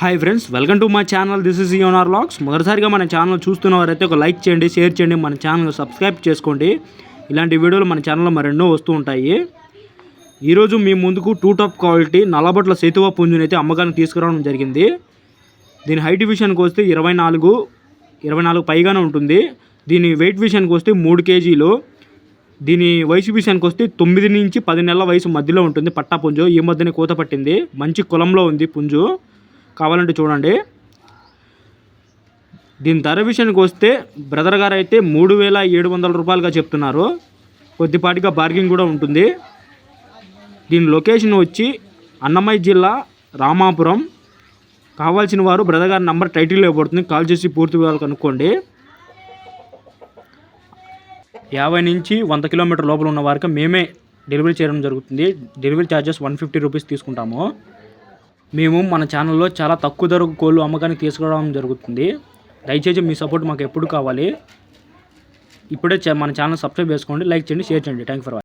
Hi friends, welcome to my channel. This is యోనార్ vlogs. మొదటిసారిగా మన ఛానల్ చూస్తున్నవారైతే ఒక లైక్ చేయండి, షేర్ చేయండి, మన ఛానల్ సబ్స్క్రైబ్ చేసుకోండి. ఇలాంటి వీడియోలు మన ఛానల్లో మరెన్నో వస్తూ ఉంటాయి. ఈరోజు మీ ముందుకు టూ టాప్ క్వాలిటీ నల్లబొట్ల సేతువ పుంజుని అయితే అమ్మకానికి తీసుకురావడం జరిగింది. దీని హైట్ విషయానికి వస్తే 24 పైగానే ఉంటుంది. దీని వెయిట్ విషయానికి వస్తే 3 కేజీలు. దీని వయసు విషయానికి వస్తే 9 నుంచి 10 నెలల వయసు మధ్యలో ఉంటుంది. పట్టా పుంజు ఈ మధ్యనే కోత పట్టింది. మంచి కులంలో ఉంది పుంజు, కావాలంటే చూడండి. దీని ధర విషయానికి వస్తే బ్రదర్ గారు అయితే 3700 రూపాయలుగా చెప్తున్నారు. కొద్దిపాటిగా బార్గింగ్ కూడా ఉంటుంది. దీని లొకేషన్ వచ్చి అన్నమయ్య జిల్లా రామాపురం. కావాల్సిన వారు బ్రదర్ గారి నంబర్ టైటిల్లో ఇవ్వబడుతుంది, కాల్ చేసి పూర్తి వివరాలు కనుక్కోండి. 50 నుంచి 100 కిలోమీటర్ లోపల ఉన్న వారికి మేమే డెలివరీ చేయడం జరుగుతుంది. డెలివరీ ఛార్జెస్ 150 రూపీస్ తీసుకుంటాము. మేము మన ఛానల్లో చాలా తక్కువ ధరకు కోళ్ళు అమ్మకానికి తీసుకురావడం జరుగుతుంది. దయచేసి మీ సపోర్ట్ మాకు ఎప్పుడు కావాలి. ఇప్పుడే మన ఛానల్ సబ్స్క్రైబ్ చేసుకోండి, లైక్ చేయండి, షేర్ చేయండి. Thank for watching.